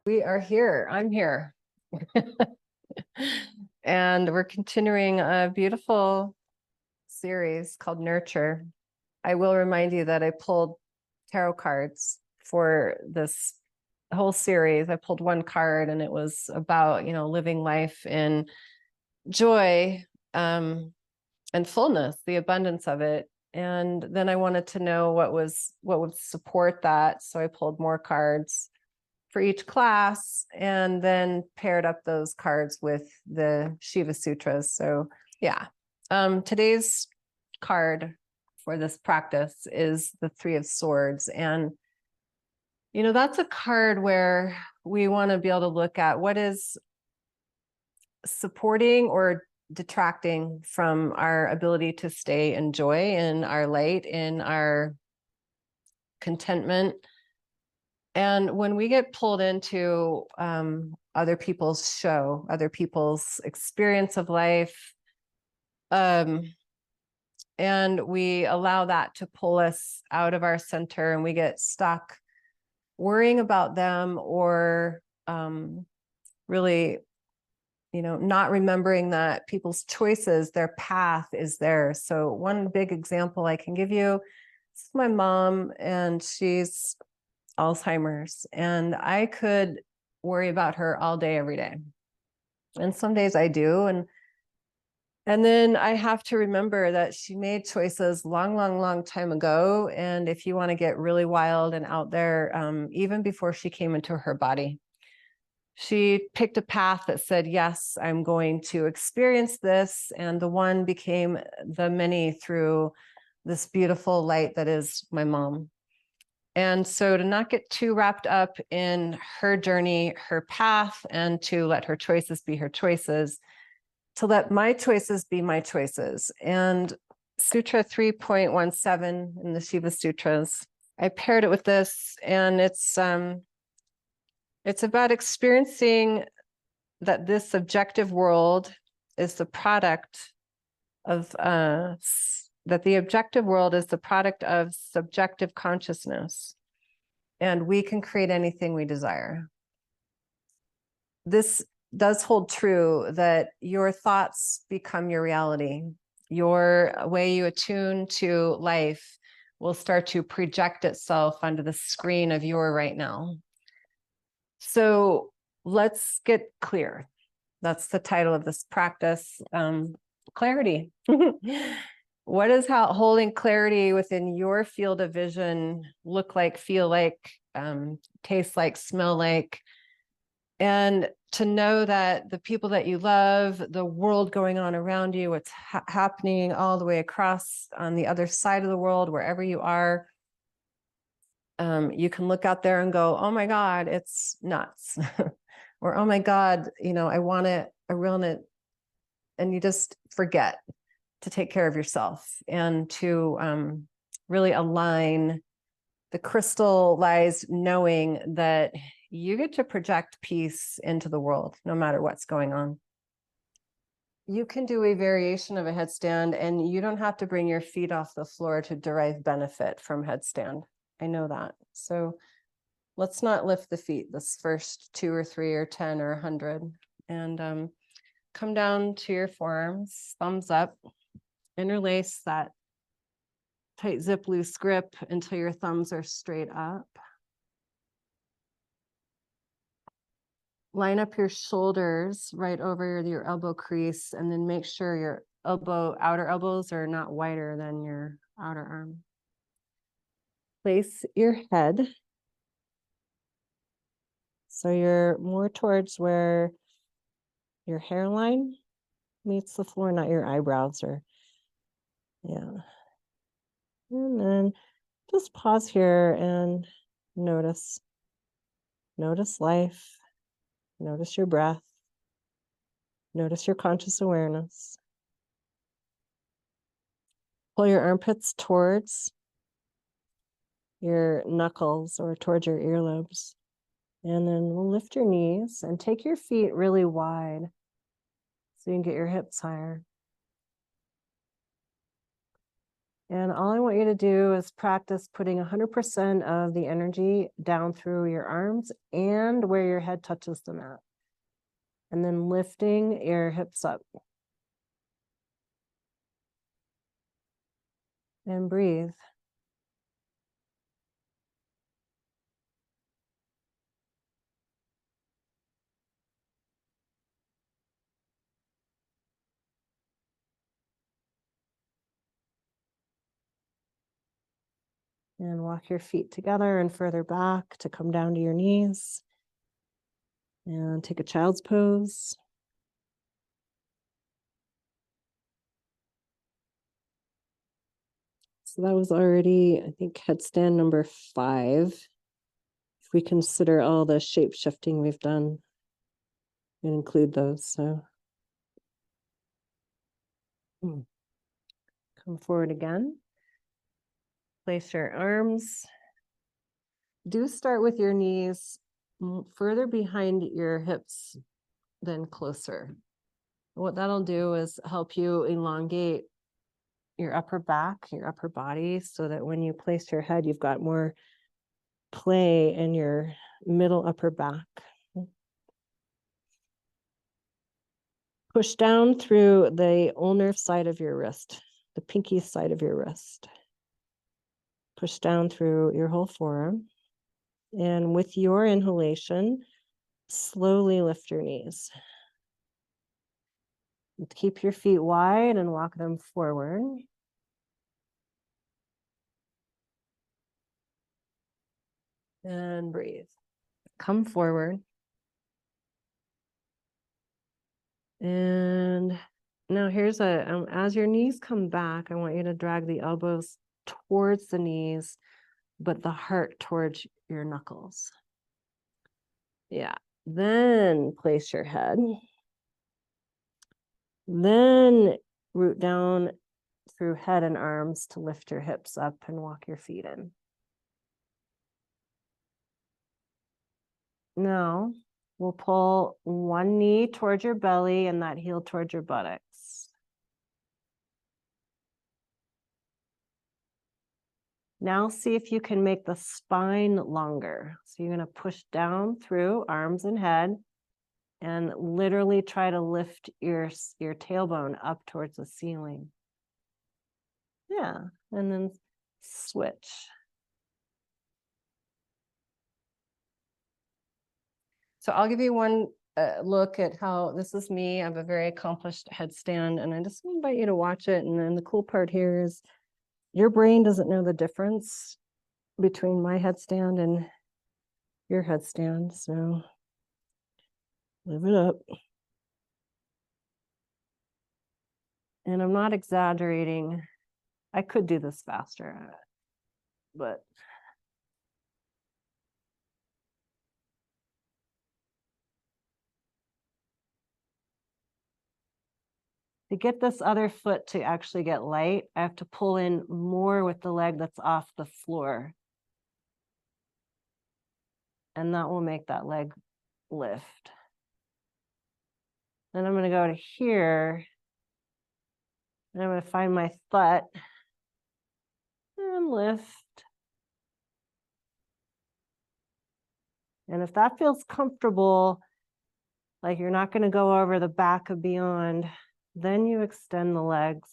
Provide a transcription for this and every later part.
We are here. I'm here. And we're continuing a beautiful series called Nurture. I will remind you that I pulled tarot cards for this whole series. I pulled one card and it was about, living life in joy and fullness, the abundance of it. And then I wanted to know what would support that. So I pulled more cards for each class and then paired up those cards with the Shiva Sutras. So yeah, today's card for this practice is the Three of Swords. And, that's a card where we want to be able to look at what is supporting or detracting from our ability to stay in joy, in our light, in our contentment. And when we get pulled into other people's show, other people's experience of life, and we allow that to pull us out of our center and we get stuck worrying about them or really, not remembering that people's choices, their path is theirs. So one big example I can give you, this is my mom, and she's Alzheimer's, and I could worry about her all day, every day. And some days I do. And then I have to remember that she made choices long time ago. And if you want to get really wild and out there, even before she came into her body, she picked a path that said, yes, I'm going to experience this. And the one became the many through this beautiful light that is my mom. And so to not get too wrapped up in her journey, her path, and to let her choices be her choices, to let my choices be my choices. And Sutra 3.17 in the Shiva Sutras, I paired it with this, and it's about experiencing that this subjective world is the product of that the objective world is the product of subjective consciousness, and we can create anything we desire. This does hold true that your thoughts become your reality. Your way you attune to life will start to project itself onto the screen of your right now. So let's get clear. That's the title of this practice. Clarity. What does holding clarity within your field of vision look like, feel like, taste like, smell like? And to know that the people that you love, the world going on around you, what's happening all the way across on the other side of the world, wherever you are, you can look out there and go, oh my God, it's nuts. Or, oh my God, I want it, I want it. And you just forget to take care of yourself and to really align the crystallized knowing that you get to project peace into the world, no matter what's going on. You can do a variation of a headstand, and you don't have to bring your feet off the floor to derive benefit from headstand. I know that. So let's not lift the feet this first 2 or 3 or 10 or 100. And come down to your forearms, thumbs up, interlace that tight zip loose grip until your thumbs are straight up. Line up your shoulders right over your elbow crease, and then make sure your outer elbows are not wider than your outer arm. Place your head so you're more towards where your hairline meets the floor, not your eyebrows yeah. And then just pause here and notice life, notice your breath, notice your conscious awareness. Pull your armpits towards your knuckles or towards your earlobes. And then we'll lift your knees and take your feet really wide so you can get your hips higher. And all I want you to do is practice putting 100% of the energy down through your arms and where your head touches the mat. And then lifting your hips up. And breathe. And walk your feet together and further back to come down to your knees. And take a child's pose. So that was already, I think, headstand number 5. If we consider all the shape shifting we've done and include those. So come forward again. Place your arms. Do start with your knees further behind your hips than closer. What that'll do is help you elongate your upper back, your upper body, so that when you place your head, you've got more play in your middle upper back. Push down through the ulnar side of your wrist, the pinky side of your wrist. Push down through your whole forearm. And with your inhalation, slowly lift your knees. Keep your feet wide and walk them forward. And breathe. Come forward. And now here's as your knees come back, I want you to drag the elbows towards the knees, but the heart towards your knuckles. Yeah. Then place your head. Then root down through head and arms to lift your hips up and walk your feet in. Now we'll pull one knee towards your belly and that heel towards your buttocks. Now see if you can make the spine longer. So you're going to push down through arms and head and literally try to lift your tailbone up towards the ceiling. Yeah, and then switch. So I'll give you one look at how this is me. I have a very accomplished headstand, and I just invite you to watch it. And then the cool part here is your brain doesn't know the difference between my headstand and your headstand. So live it up. And I'm not exaggerating. I could do this faster, but to get this other foot to actually get light, I have to pull in more with the leg that's off the floor. And that will make that leg lift. Then I'm going to go to here. And I'm going to find my butt and lift. And if that feels comfortable, like you're not going to go over the back of beyond, then you extend the legs.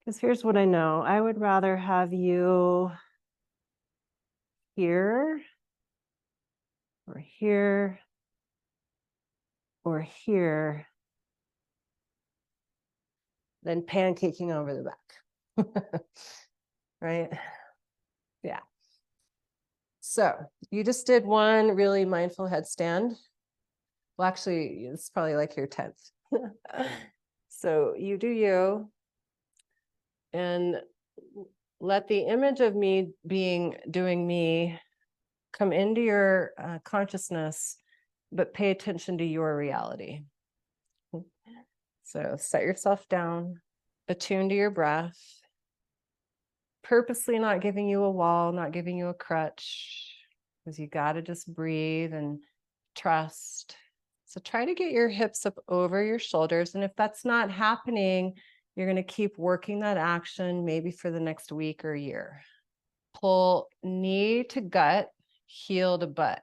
Because here's what I know. I would rather have you here, or here, or here, than pancaking over the back. Right? Yeah. So you just did one really mindful headstand. Well, actually, it's probably like your 10th. So you do you, and let the image of me doing me come into your consciousness, but pay attention to your reality. So set yourself down, attune to your breath, purposely not giving you a wall, not giving you a crutch, because you got to just breathe and trust. So try to get your hips up over your shoulders. And if that's not happening, you're going to keep working that action maybe for the next week or year. Pull knee to gut, heel to butt.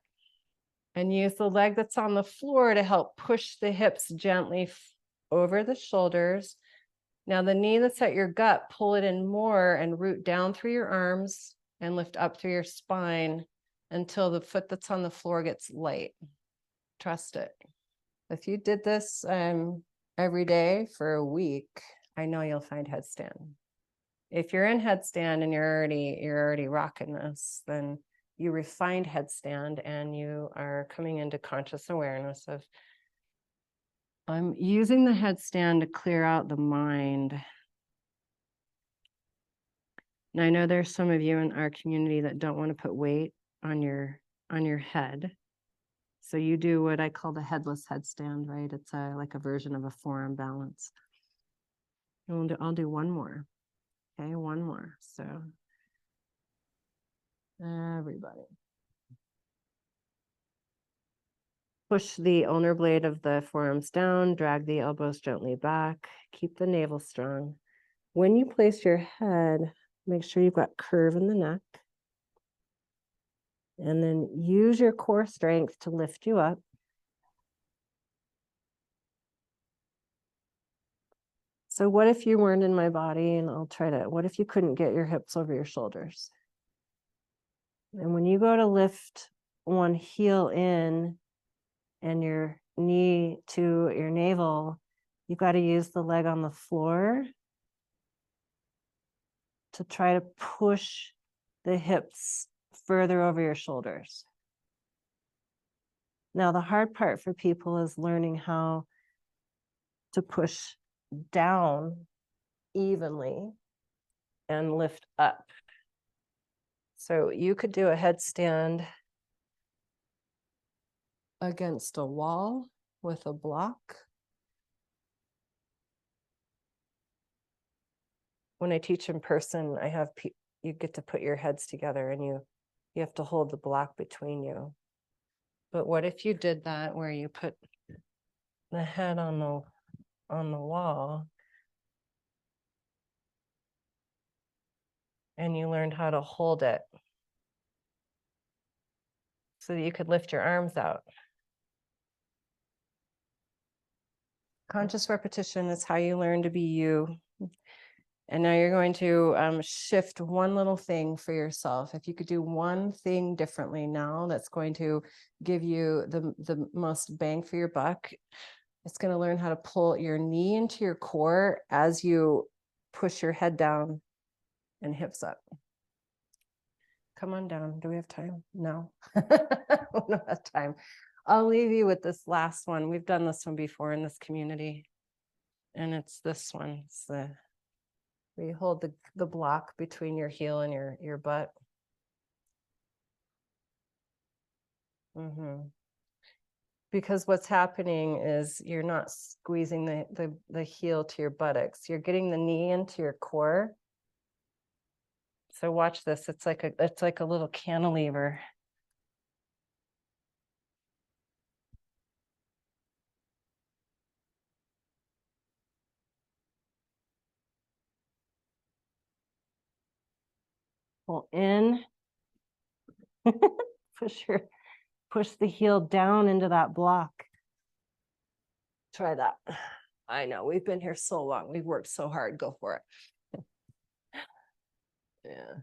And use the leg that's on the floor to help push the hips gently over the shoulders. Now the knee that's at your gut, pull it in more and root down through your arms and lift up through your spine until the foot that's on the floor gets light. Trust it. If you did this every day for a week, I know you'll find headstand. If you're in headstand and you're already rocking this, then you refined headstand and you are coming into conscious awareness of, I'm using the headstand to clear out the mind. And I know there's some of you in our community that don't want to put weight on your head. So you do what I call the headless headstand, right? It's like a version of a forearm balance. And I'll do one more. Okay, one more. So everybody. Push the ulnar blade of the forearms down, drag the elbows gently back, keep the navel strong. When you place your head, make sure you've got curve in the neck. And then use your core strength to lift you up. So what if you weren't in my body? And what if you couldn't get your hips over your shoulders? And when you go to lift one heel in and your knee to your navel, you got to use the leg on the floor to try to push the hips further over your shoulders. Now, the hard part for people is learning how to push down evenly and lift up. So you could do a headstand against a wall with a block. When I teach in person, I have you get to put your heads together and you have to hold the block between you. But what if you did that where you put the head on the wall and you learned how to hold it so that you could lift your arms out? Conscious repetition is how you learn to be you. And now you're going to shift one little thing for yourself. If you could do one thing differently now, that's going to give you the most bang for your buck. It's going to learn how to pull your knee into your core as you push your head down and hips up. Come on down. Do we have time? No. We don't have time. I'll leave you with this last one. We've done this one before in this community. And it's this one. It's where you hold the block between your heel and your butt. Because what's happening is you're not squeezing the heel to your buttocks. You're getting the knee into your core. So watch this. It's like a little cantilever. Pull in. Push the heel down into that block. Try that. I know, we've been here so long. We've worked so hard. Go for it. Yeah.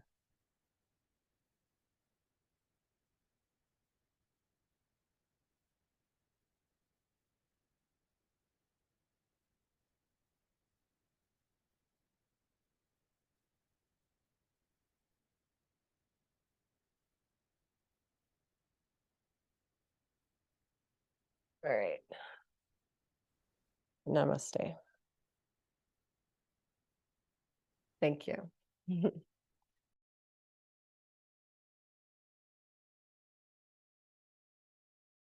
All right. Namaste. Thank you.